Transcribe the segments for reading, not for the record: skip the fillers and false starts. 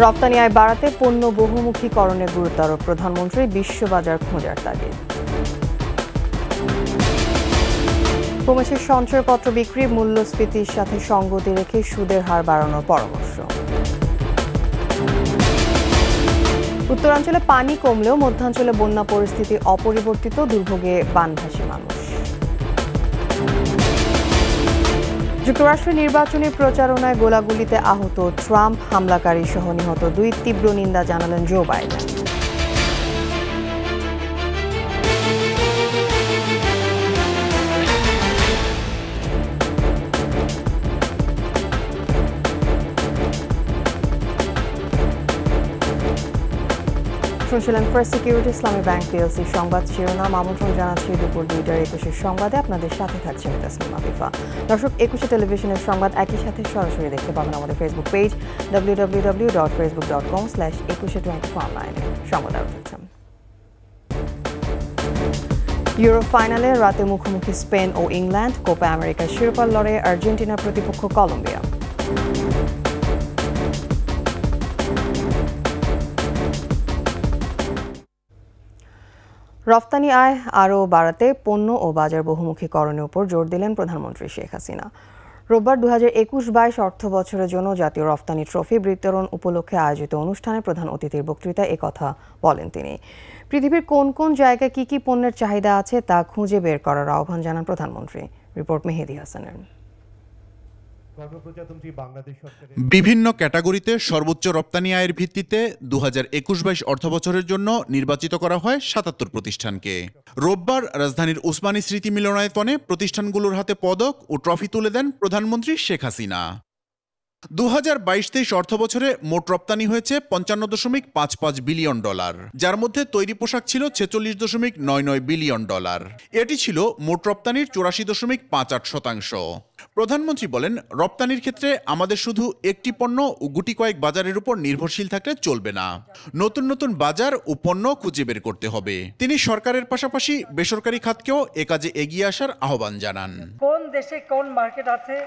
রপ্তানি আয় বাড়াতে পণ্য বহুমুখীকরণে গুরুত্ব, প্রধানমন্ত্রী বিশ্ববাজার খোঁজার তাগিদ। কমেছে সঞ্চয়পত্র বিক্রি, মূল্যস্ফীতির সাথে সঙ্গতি রেখে সুদের হার বাড়ানোর পরামর্শ। উত্তরাঞ্চলে পানি কমলেও মধ্যাঞ্চলে বন্যা পরিস্থিতি অপরিবর্তিত, দুর্ভোগে বানভাসী মানুষ। যুক্তরাষ্ট্রের নির্বাচনী প্রচারণায় গোলাগুলিতে আহত ট্রাম্প হামলাকারী সহ নিহত 2, তীব্র নিন্দা জানালেন জো বাইডেন। শুনছিলেন ফার্স্ট সিকিউরিটি ইসলামী ব্যাংক পিএলসি সংবাদ শিরোনাম। আমন্ত্রণ জানাচ্ছি দুপুর 2টার 21 সংবাদে। আপনাদের সাথে থাকছে আমি তাসনিম আফিফা। দর্শক, 21 টেলিভিশনের সংবাদ একই সাথে সরাসরি দেখতে পাবেন আমাদের ফেসবুক পেজ www.facebook.com/2124online। সংবাদ আরো দেখছেন। ইউরো ফাইনালে রাতে মুখোমুখি স্পেন ও ইংল্যান্ড। কোপা আমেরিকার শিরোপার লড়াইয়ে আর্জেন্টিনার প্রতিপক্ষ কলম্বিয়া। রপ্তানি আয় আরও বাড়াতে পণ্য ও বাজার বহুমুখীকরণের উপর জোর দিলেন প্রধানমন্ত্রী শেখ হাসিনা। রোববার 2021-22 অর্থ বছরের জন্য জাতীয় রপ্তানি ট্রফি বিতরণ উপলক্ষে আয়োজিত অনুষ্ঠানে প্রধান অতিথির বক্তৃতায় একথা বলেন তিনি। পৃথিবীর কোন কোন জায়গায় কি কি পণ্যের চাহিদা আছে তা খুঁজে বের করার আহ্বান জানান প্রধানমন্ত্রী। রিপোর্ট মেহেদি হাসানের। বিভিন্ন ক্যাটাগরিতে সর্বোচ্চ রপ্তানি আয়ের ভিত্তিতে 2021-22 অর্থবছরের জন্য নির্বাচিত করা হয় 77 প্রতিষ্ঠানকে। রোববার রাজধানীর উসমানী স্মৃতি মিলনায়তনে প্রতিষ্ঠানগুলোর হাতে পদক ও ট্রফি তুলে দেন প্রধানমন্ত্রী শেখ হাসিনা। 2022-23 অর্থবছরে মোট রপ্তানি হয়েছে $55.55 বিলিয়ন, যার মধ্যে তৈরি পোশাক ছিল $46.99 বিলিয়ন। এটি ছিল মোট রপ্তানির 84.58%। প্রধানমন্ত্রী বলেন, রপ্তানির ক্ষেত্রে আমাদের শুধু একটি পণ্য ও গুটি কয়েক বাজারের উপর নির্ভরশীল থাকলে চলবে না। নতুন নতুন বাজার ও পণ্য খুঁজে বের করতে হবে। তিনি সরকারের পাশাপাশি বেসরকারি খাতকেও এ কাজে এগিয়ে আসার আহ্বান জানান। কোন দেশে কোন মার্কেট আছে,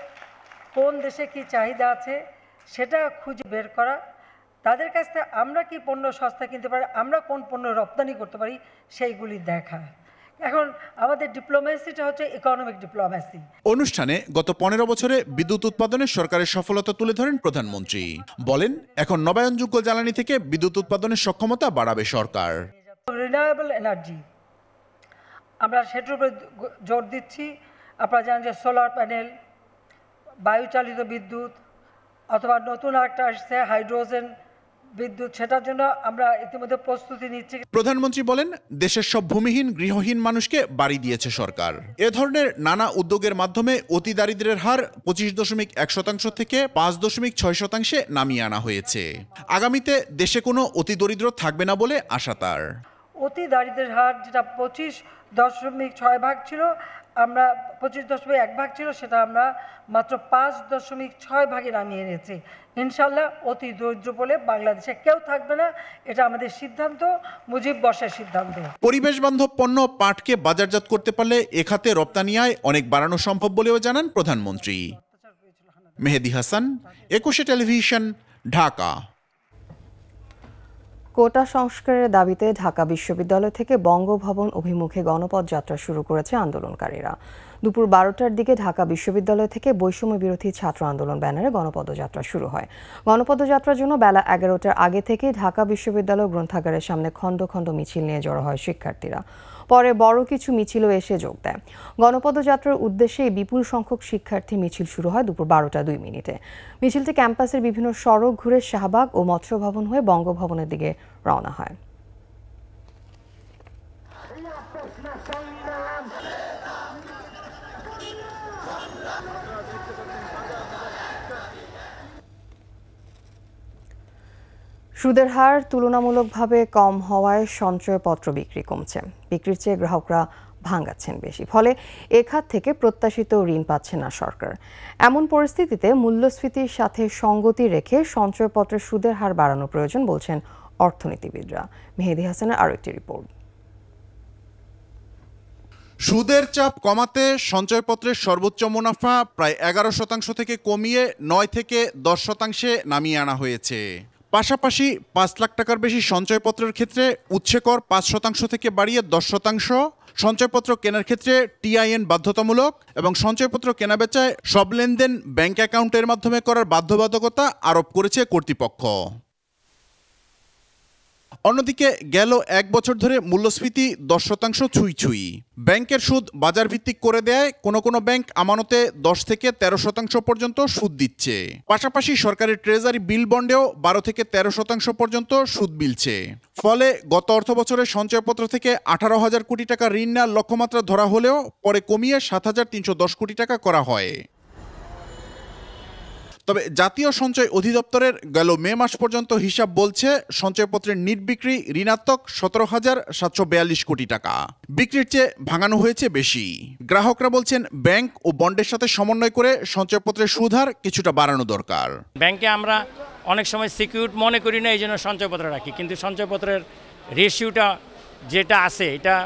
কোন দেশে কি চাহিদা আছে সেটা খুঁজে বের করা, তাদের কাছ থেকে আমরা কি পণ্য সস্তা কিনতে পারি, আমরা কোন পণ্য রপ্তানি করতে পারি সেইগুলি দেখা। এখন আমাদের ডিপ্লোমেসিটা হচ্ছে ইকোনমিক ডিপ্লোমেসি। অনুষ্ঠানে গত 15 বছরে বিদ্যুৎ উৎপাদনে সরকারের সফলতা তুলে ধরেন প্রধানমন্ত্রী। বলেন, এখন নবায়নযোগ্য জ্বালানি থেকে বিদ্যুৎ উৎপাদনের সক্ষমতা বাড়াবে সরকার। রিনিউয়েবল এনার্জি আমরা সেটার উপরে জোর দিচ্ছি। আপনারা জানেন যে সোলার প্যানেল, বায়ুচালিত বিদ্যুৎ, অথবা নতুন একটা আসছে হাইড্রোজেন বিদ্যুৎ, সেটার জন্য আমরা ইতিমধ্যে প্রস্তুতি নিচ্ছি। প্রধানমন্ত্রী বলেন, দেশের সব ভূমিহীন গৃহহীন মানুষকে বাড়ি দিয়েছে সরকার। এ ধরনের নানা উদ্যোগের মাধ্যমে অতি দারিদ্র্যের হার 25.1% থেকে 5.6% নামিয়ে আনা হয়েছে। আগামীতে দেশে কোনো অতি দরিদ্র থাকবে না বলে আশা তার। অতি দারিদ্র্যের হার যেটা 25.6% ছিল, আমরা 25.1% ছিল, সেটা আমরা মাত্র 5.6% নামিয়ে এনেছি। ইনশাল্লাহ অতি দরিদ্র বলে বাংলাদেশে কেউ থাকবে না, এটা আমাদের সিদ্ধান্ত, মুজিব বর্ষের সিদ্ধান্ত। পরিবেশ বান্ধব পণ্য পাটকে বাজারজাত করতে পারলে এ খাতে রপ্তানি আয় অনেক বাড়ানো সম্ভব বলেও জানান প্রধানমন্ত্রী। মেহেদি হাসান, 21 টেলিভিশন, ঢাকা। কোটা সংস্কারের দাবিতে ঢাকা বিশ্ববিদ্যালয় থেকে বঙ্গভবন অভিমুখে গণপথ যাত্রা শুরু করেছে আন্দোলনকারীরা। দুপুর 12টার দিকে ঢাকা বিশ্ববিদ্যালয় থেকে বৈষম্য বিরোধী ছাত্র আন্দোলন ব্যানারে গণপদযাত্রা শুরু হয়। গণপদযাত্রার জন্য বেলা 11টার আগে থেকে ঢাকা বিশ্ববিদ্যালয় গ্রন্থাগারের সামনে খণ্ড খণ্ড মিছিল নিয়ে জড়ো হয় শিক্ষার্থীরা। পরে বড় কিছু মিছিলও এসে যোগ দেয়। গণপদযাত্রার উদ্দেশ্যে বিপুল সংখ্যক শিক্ষার্থী মিছিল শুরু হয় দুপুর 12টা 2 মিনিটে। মিছিলটি ক্যাম্পাসের বিভিন্ন সড়ক ঘুরে শাহবাগ ও মৎস্য ভবন হয়ে বঙ্গভবনের দিকে রওনা হয়। সুদের হার তুলনামূলকভাবে কম হওয়ায় সঞ্চয়পত্র বিক্রি কমছে। বিক্রির চেয়ে গ্রাহকরা ভাঙাচ্ছেন বেশি, ফলে এ খাত থেকে প্রত্যাশিত ঋণ পাচ্ছে না সরকার। এমন পরিস্থিতিতে মূল্যস্ফীতির সাথে সঙ্গতি রেখে সঞ্চয়পত্রের সুদের হার বাড়ানো প্রয়োজন বলছেন অর্থনীতিবিদরা। মেহেদি হাসানের আরও একটি রিপোর্ট। সুদের চাপ কমাতে সঞ্চয়পত্রের সর্বোচ্চ মুনাফা প্রায় 11% থেকে কমিয়ে 9 থেকে 10% নামিয়ে আনা হয়েছে। পাশাপাশি 5 লাখ টাকার বেশি সঞ্চয়পত্রের ক্ষেত্রে উৎসে কর 5% থেকে বাড়িয়ে 10%, সঞ্চয়পত্র কেনার ক্ষেত্রে টিআইএন বাধ্যতামূলক এবং সঞ্চয়পত্র কেনাবেচায় সব লেনদেন ব্যাংক অ্যাকাউন্টের মাধ্যমে করার বাধ্যবাধকতা আরোপ করেছে কর্তৃপক্ষ। অন্যদিকে গেল 1 বছর ধরে মূল্যস্ফীতি 10% ছুঁই। ব্যাংকের সুদ বাজার ভিত্তিক করে দেয় কোনো ব্যাংক আমানতে 10 থেকে 13% পর্যন্ত সুদ দিচ্ছে। পাশাপাশি সরকারি ট্রেজারি বিল বন্ডেও 12 থেকে 13% পর্যন্ত সুদ মিলছে। ফলে গত অর্থবছরে সঞ্চয়পত্র থেকে 18,000 কোটি টাকা ঋণ নেওয়ার লক্ষ্যমাত্রা ধরা হলেও পরে কমিয়ে 7,310 কোটি টাকা করা হয়। তবে জাতীয় সঞ্চয় অধিদপ্তরের গেল মে মাস পর্যন্ত হিসাব বলছে সঞ্চয়পত্রের নিট বিক্রি ঋণাত্মক 17,742 কোটি টাকা। বিক্রির চেয়ে ভাঙানো হয়েছে বেশি। গ্রাহকরা বলছেন ব্যাংক ও বন্ডের সাথে সমন্বয় করে সঞ্চয়পত্রের সুদহার কিছুটা বাড়ানো দরকার। ব্যাংকে আমরা অনেক সময় সিকিউর মনে করি না, এই জন্য সঞ্চয়পত্র রাখি, কিন্তু সঞ্চয়পত্রের রেশিওটা যেটা আছে এটা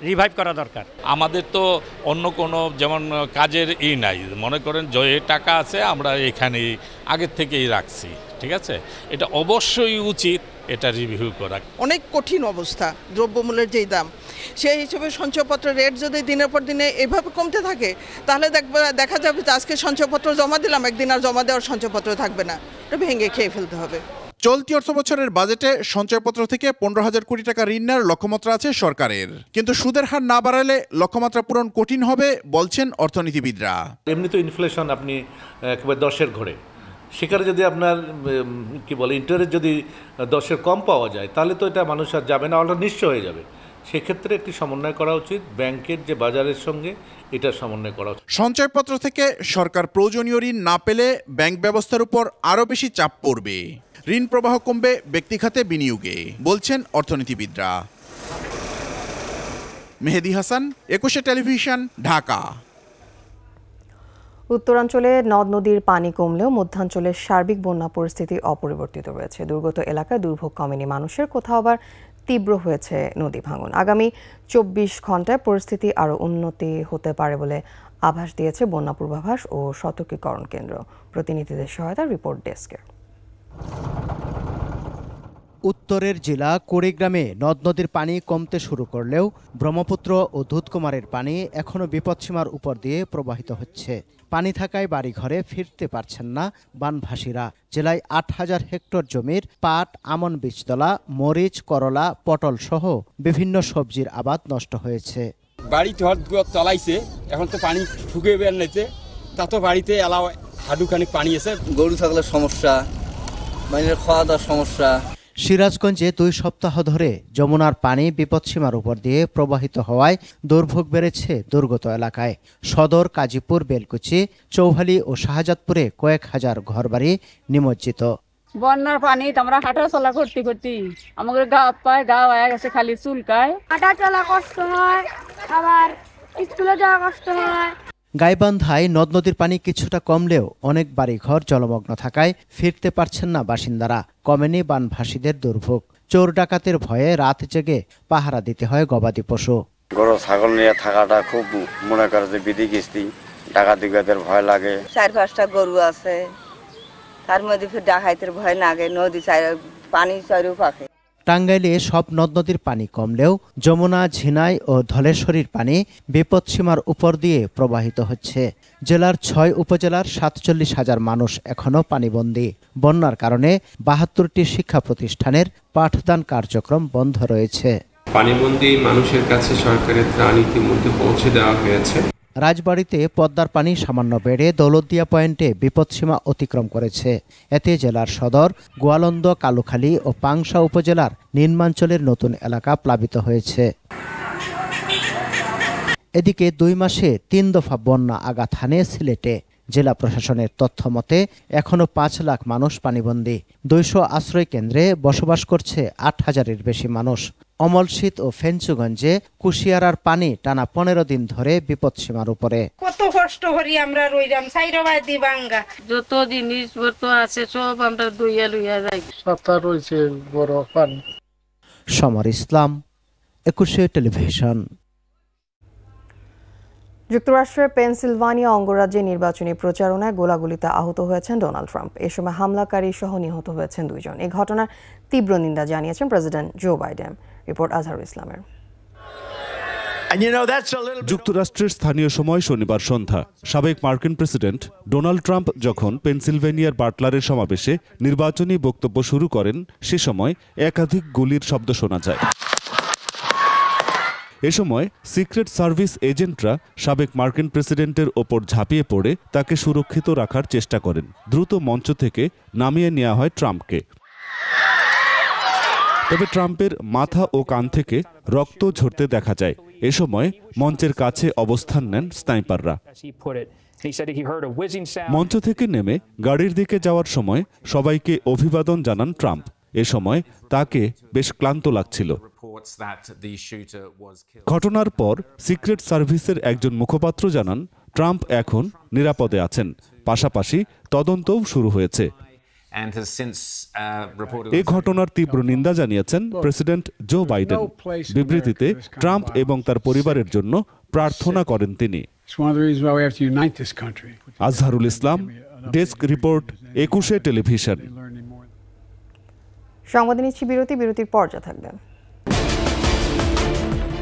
রিভাইভ করা দরকার। আমাদের তো অন্য কোনো যেমন কাজের নাই, মনে করেন যে টাকা আছে আমরা এখানে আগের থেকেই রাখছি, ঠিক আছে, এটা অবশ্যই উচিত এটা রিভিউ করা। অনেক কঠিন অবস্থা, দ্রব্যমূল্যের যেই দাম, সেই হিসেবে সঞ্চয়পত্রের রেট যদি দিনের পর দিনে এভাবে কমতে থাকে তাহলে দেখা যাবে যে আজকে সঞ্চয়পত্র জমা দিলাম, একদিন আর জমা দেওয়ার সঞ্চয়পত্র থাকবে না, এটা ভেঙে খেয়ে ফেলতে হবে। চলতি অর্থবছরের বাজেটে সঞ্চয়পত্র থেকে 15,000 কোটি টাকা ঋণ নেওয়ার লক্ষ্যমাত্রা আছে সরকারের, কিন্তু সুদের হার না বাড়ালে লক্ষ্যমাত্রা পূরণ কঠিন হবে বলছেন অর্থনীতিবিদরা। এমনি তো ইনফ্লেশন আপনি একেবারে 10-এর ঘরে, সেখানে যদি আপনার ইন্টারেস্ট যদি 10-এর কম পাওয়া যায় তাহলে তো এটা মানুষ আর যাবে না, অর্থাৎ নিঃস্ব হয়ে যাবে। সেক্ষেত্রে একটি সমন্বয় করা উচিত, ব্যাংকের যে বাজারের সঙ্গে এটা সমন্বয় করা উচিত। সঞ্চয়পত্র থেকে সরকার প্রয়োজনীয় ঋণ না পেলে ব্যাংক ব্যবস্থার উপর আরও বেশি চাপ পড়বে, ঋণ প্রবাহ কমবে ব্যক্তি খাতে বিনিয়োগে, বলছেন অর্থনীতিবিদরা। মেহেদি হাসান, একুশে টেলিভিশন, ঢাকা। উত্তরাঞ্চলে নদ নদীর পানি কমলেও মধ্যাঞ্চলের সার্বিক বন্যা পরিস্থিতি অপরিবর্তিত রয়েছে। দুর্গত এলাকায় দুর্ভোগ কমেনি মানুষের, কোথাও আবার তীব্র হয়েছে নদী ভাঙন। আগামী 24 ঘন্টায় পরিস্থিতি আরও উন্নতি হতে পারে বলে আভাস দিয়েছে বন্যা পূর্বাভাস ও সতর্কীকরণ কেন্দ্র। প্রতিনিধিদের সহায়তা রিপোর্ট ডেস্কের। উত্তরের জেলা কুড়িগ্রামে নদ নদীর পানি কমতে শুরু করলেও ব্রহ্মপুত্র ও দুধকুমারের পানি এখনও বিপদসীমার উপর দিয়ে প্রবাহিত হচ্ছে। পানি থাকায় বাড়িঘরে ফিরতে পারছেন না বানভাসীরা। জেলায় 8,000 হেক্টর জমির পাট, আমন বীজতলা, মরিচ, করলা, পটল সহ বিভিন্ন সবজির আবাদ নষ্ট হয়েছে। বাড়ি তলাইছে, এখন তো পানি শুকিয়ে বের নিতে, তা তো বাড়িতে এলাও হাডুখানি পানি আছে। গরু ছাগলের সমস্যা, মানুষের খাওয়া দাওয়ার সমস্যা। সিরাজগঞ্জে 2 সপ্তাহ ধরে যমুনার পানি বিপদসীমার উপর দিয়ে প্রবাহিত হওয়ায় দুর্ভোগ বেড়েছে দুর্গত এলাকায়। সদর, কাজীপুর, বেলকুচি, চৌহালি ও শাহজাদপুরে কয়েক হাজার ঘরবাড়ি নিমজ্জিত। বন্যার পানি আমরা হাঁটা চলা করতে আমাদের গা হয়ে গেছে, খালি চুলকায়, হাঁটা চলা কষ্ট হয়, আবার স্কুলে যাওয়া কষ্ট হয়। গাইবান্ধায় নদ নদীর পানি কিছুটা কমলেও অনেক বাড়িঘর জলমগ্ন থাকায় ফিরতে পারছেন না বাসিন্দারা। কমেনি বানভাসীদের দুর্ভোগ। চোর ডাকাতের ভয়ে রাত জেগে পাহারা দিতে হয় গবাদি পশু। গরু ছাগল নিয়ে থাকাটা খুব মনে করে যে বিধি কিস্তি, ডাকাতিদের ভয় লাগে। 4-5টা গরু আছে, তার মধ্যে ফির ডাকাতের ভয় লাগে। নদী পানি চারিপাশে। টাঙ্গাইলে সব নদ নদীর পানি কমলেও যমুনা, ঝিনাই ও ধলেশ্বরীর পানি বিপদসীমার উপর দিয়ে প্রবাহিত হচ্ছে। জেলার 6 উপজেলার 47,000 মানুষ এখনও পানিবন্দী। বন্যার কারণে 72টি শিক্ষা প্রতিষ্ঠানের পাঠদান কার্যক্রম বন্ধ রয়েছে। পানিবন্দী মানুষের কাছে সরকারের ত্রাণ ইতিমধ্যে পৌঁছে দেওয়া হয়েছে। রাজবাড়ীতে পদ্মার পানি সামান্য বেড়ে দৌলতদিয়া পয়েন্টে বিপদসীমা অতিক্রম করেছে। এতে জেলার সদর, গোয়ালন্দ, কালুখালী ও পাংশা উপজেলার নিম্নাঞ্চলের নতুন এলাকা প্লাবিত হয়েছে। এদিকে 2 মাসে 3 দফা বন্যা আঘাত হানে সিলেটে। জেলা প্রশাসনের তথ্য মতে এখনও 5 লাখ মানুষ পানিবন্দী। 200 আশ্রয় কেন্দ্রে বসবাস করছে 8,000-এর বেশি মানুষ। অমলশীত ও ফেঞ্চুগঞ্জে কুশিয়ারার পানি টানা 15 দিন ধরে বিপদসীমার উপরে। কত কষ্ট করি আমরা রইলাম, সাইরবাই দি বাঙ্গা, যত জিনিসপত্র আছে সব আমরা দুইয়া লইয়া যাই। সাথে রয়েছে বড় পানি। সমর ইসলাম, একুশে টেলিভিশন। যুক্তরাষ্ট্রের পেনসিলভানিয়া অঙ্গরাজ্যে নির্বাচনী প্রচারণায় গোলাগুলিতে আহত হয়েছেন ডোনাল্ড ট্রাম্প। এ সময় হামলাকারী সহ নিহত হয়েছেন 2 জন। এই ঘটনার তীব্র নিন্দা জানিয়েছেন president Joe Biden. Report Azharul ইসলামের। যুক্তরাষ্ট্রের স্থানীয় সময় শনিবার সন্ধ্যা সাবেক মার্কিন প্রেসিডেন্ট ডোনাল্ড ট্রাম্প যখন পেনসিলভেনিয়ার বাটলারের সমাবেশে নির্বাচনী বক্তব্য শুরু করেন, সে সময় একাধিক গুলির শব্দ শোনা যায়। এ সময় সিক্রেট সার্ভিস এজেন্টরা সাবেক মার্কিন প্রেসিডেন্টের ওপর ঝাঁপিয়ে পড়ে তাকে সুরক্ষিত রাখার চেষ্টা করেন। দ্রুত মঞ্চ থেকে নামিয়ে নেওয়া হয় ট্রাম্পকে। তবে ট্রাম্পের মাথা ও কান থেকে রক্ত ঝরতে দেখা যায়। এ সময় মঞ্চের কাছে অবস্থান নেন স্নাইপাররা। মঞ্চ থেকে নেমে গাড়ির দিকে যাওয়ার সময় সবাইকে অভিবাদন জানান ট্রাম্প। এ সময় তাকে বেশ ক্লান্ত লাগছিল। ঘটনার পর সিক্রেট সার্ভিসের একজন মুখপাত্র জানান, ট্রাম্প এখন নিরাপদে আছেন, পাশাপাশি তদন্তও শুরু হয়েছে। এ ঘটনার তীব্র নিন্দা জানিয়েছেন প্রেসিডেন্ট জো বাইডেন। বিবৃতিতে ট্রাম্প এবং তার পরিবারের জন্য প্রার্থনা করেন তিনি। Azharul Islam, desk report, 21 television. সংবাদে নিচ্ছি বিরতির পর যা থাকবে।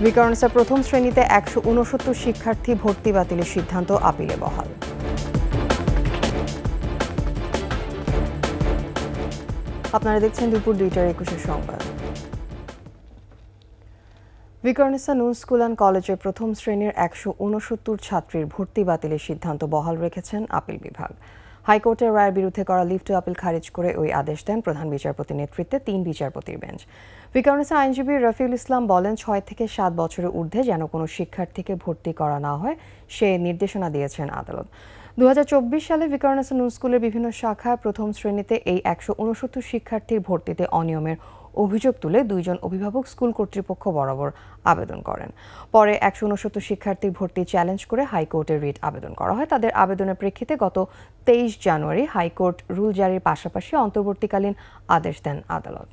ভিকারুননিসা প্রথম শ্রেণীতে 169 শিক্ষার্থী ভর্তি বাতিলের সিদ্ধান্ত আপিলে বহাল। আপনারা দেখছেন দুপুর 2টার 21 সংবাদ। ভিকারুননিসা নুন স্কুল অ্যান্ড কলেজের প্রথম শ্রেণীর 169 ছাত্রীর ভর্তি বাতিলের সিদ্ধান্ত বহাল রেখেছেন আপিল বিভাগ। হাইকোর্টের রায়ের বিরুদ্ধে করা লিভ টু আপিল খারিজ করে ওই আদেশ দেন প্রধান বিচারপতির নেতৃত্বে 3 বিচারপতির বেঞ্চ। ভিকারুননিসা আইনজীবী রফিউল ইসলাম বলেন, 6 থেকে 7 বছরের ঊর্ধ্বে যেন কোনো শিক্ষার্থীকে ভর্তি করা না হয় সে নির্দেশনা দিয়েছেন আদালত। 2024 সালে ভিকারুননিসা নুন স্কুলের বিভিন্ন শাখায় প্রথম শ্রেণীতে এই 169 শিক্ষার্থীর ভর্তিতে অনিয়মের অভিযোগ তুলে 2 জন অভিভাবক স্কুল কর্তৃপক্ষ বরাবর আবেদন করেন। পরে 169 শিক্ষার্থীর ভর্তি চ্যালেঞ্জ করে হাইকোর্টে রিট আবেদন করা হয়। তাদের আবেদনের প্রেক্ষিতে গত 23 জানুয়ারি হাইকোর্ট রুল জারির পাশাপাশি অন্তর্বর্তীকালীন আদেশ দেন আদালত।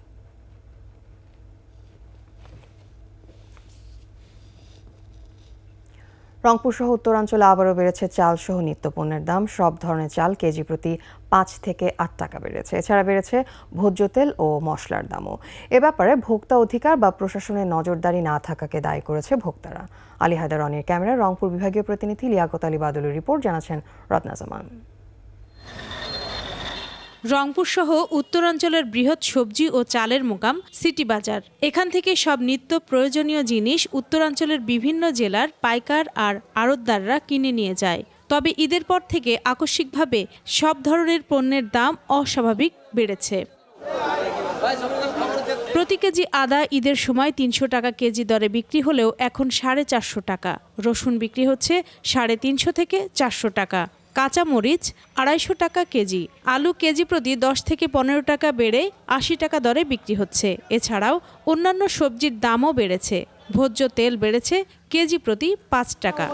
রংপুর সহ উত্তরাঞ্চলে আবারও বেড়েছে চাল সহ নিত্যপণ্যের দাম। সব ধরনের চাল কেজি প্রতি 5 থেকে 8 টাকা বেড়েছে। এছাড়া বেড়েছে ভোজ্য তেল ও মশলার দামও। এ ব্যাপারে ভোক্তা অধিকার বা প্রশাসনের নজরদারি না থাকাকে দায়ী করেছে ভোক্তারা। আলী হায়দার রনির ক্যামেরায় রংপুর বিভাগীয় প্রতিনিধি লিয়াকত আলী বাদলের রিপোর্ট, জানাচ্ছেন রত্না জামান। রংপুর সহ উত্তরাঞ্চলের বৃহৎ সবজি ও চালের মোকাম সিটি বাজার। এখান থেকে সব নিত্য প্রয়োজনীয় জিনিস উত্তরাঞ্চলের বিভিন্ন জেলার পাইকার আর আড়তদাররা কিনে নিয়ে যায়। তবে ঈদের পর থেকে আকস্মিকভাবে সব ধরনের পণ্যের দাম অস্বাভাবিক বেড়েছে। প্রতি কেজি আদা ঈদের সময় 300 টাকা কেজি দরে বিক্রি হলেও এখন 450 টাকা। রসুন বিক্রি হচ্ছে 350 থেকে 400 টাকা। কাঁচা মরিচ 250 টাকা কেজি। আলু কেজি প্রতি 10 থেকে 15 টাকা বেড়ে 80 টাকা দরে বিক্রি হচ্ছে। এছাড়াও অন্যান্য সবজির দামও বেড়েছে। ভোজ্য তেল বেড়েছে কেজি প্রতি 5 টাকা।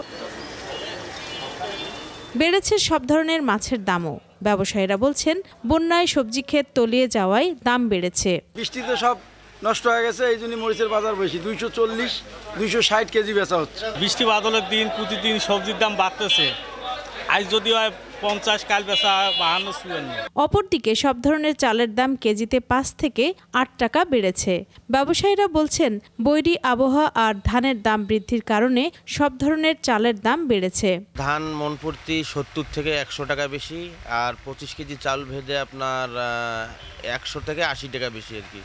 বেড়েছে সব ধরনের মাছের দামও। ব্যবসায়ীরা বলছেন, বন্যায় সবজি ক্ষেত তলিয়ে যাওয়ায় দাম বেড়েছে। বৃষ্টিতে সব নষ্ট হয়ে গেছে, এই জন্য মরিচের বাজার বেশি। 240, 260 কেজি বেচা হচ্ছে। বৃষ্টি বাদলের দিন প্রতিদিন সবজির দাম বাড়তেছে। আজ যদি হয় 50, কাল বেচা 52। অপরদিকে সব ধরনের চালের দাম কেজিতে 5 থেকে 8 টাকা বেড়েছে। ব্যবসায়ীরা বলছেন, বৈরী আবহাওয়া আর ধানের দাম বৃদ্ধির কারণে সব ধরনের চালের দাম বেড়েছে। ধান মন প্রতি 70 থেকে 100 টাকা বেশি, আর 25 কেজি চাল ভেদে আপনার 100 থেকে 80 টাকা বেশি আর কি।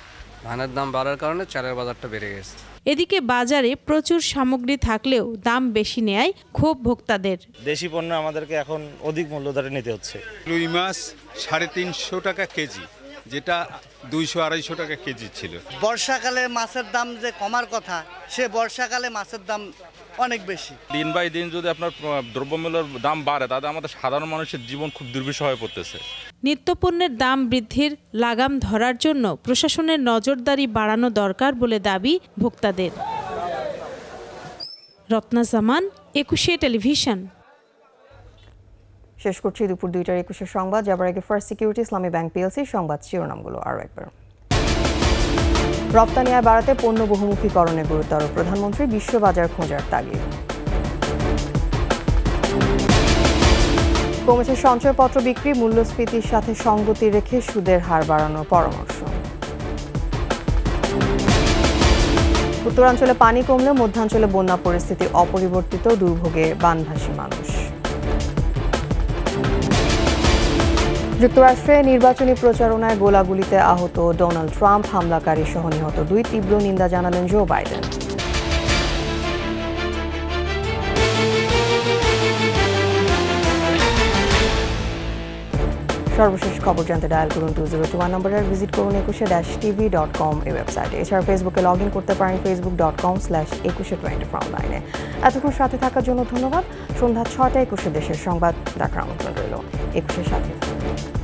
ধানের দাম বাড়ার কারণে চালের বাজারটা বেড়ে গেছে। এদিকে বাজারে প্রচুর সামগ্রী থাকলেও দাম বেশি নেয় ক্ষোভ ভোক্তাদের। দেশি পণ্য আমাদেরকে এখন অধিক মূল্য ধরে নিতে হচ্ছে। রুই মাছ 350 টাকা কেজি, যেটা 200-250 টাকা কেজি ছিল। বর্ষাকালে মাছের দাম যে কমার কথা, সে বর্ষাকালে মাছের দাম অনেক বেশি। দিন বাই দিন যদি আপনার দ্রব্যমূল্যের দাম বাড়ে, তাতে আমাদের সাধারণ মানুষের জীবন খুব দুর্বিষহ হয়ে পড়তেছে। নিত্যপণ্যের দাম বৃদ্ধির লাগাম ধরার জন্য প্রশাসনের নজরদারি বাড়ানো দরকার বলে দাবি ভোক্তাদের। রত্না জামান, 21 টেলিভিশন। শেষ করছি দুপুর 2টার 21 সংবাদ। যাবার আগে ফার্স্ট সিকিউরিটি ইসলামী ব্যাংক পিএলসি সংবাদ শিরোনামগুলো আরও একবার। রপ্তানি আয় বাড়াতে পণ্য বহুমুখীকরণে গুরুত্ব আরোপ, প্রধানমন্ত্রী বিশ্ববাজার খোঁজার তাগিদ। কমেছে সঞ্চয়পত্র বিক্রি, মূল্যস্ফীতির সাথে সঙ্গতি রেখে সুদের হার বাড়ানোর পরামর্শ। উত্তরাঞ্চলে পানি কমলেও মধ্যাঞ্চলে বন্যা পরিস্থিতি অপরিবর্তিত, দুর্ভোগে বানভাসী মানুষ। যুক্তরাষ্ট্রে নির্বাচনী প্রচারণায় গোলাগুলিতে আহত ডোনাল্ড ট্রাম্প, হামলাকারী সহ নিহত 2, তীব্র নিন্দা জানালেন জো বাইডেন। সর্বশেষ খবর জানতে ডায়াল করুন 2021 নম্বরে, ভিজিট করুন ekushe-tv.com এই ওয়েবসাইটে। এছাড়া ফেসবুকে লগ ইন করতে পারেন facebook.com/ekushe24 অনলাইনে। এতক্ষণ সাথে থাকার জন্য ধন্যবাদ। সন্ধ্যা 6টায় একুশে দেশের সংবাদ দেখার আমন্ত্রণ রইল। একুশের সাথে থাকুন।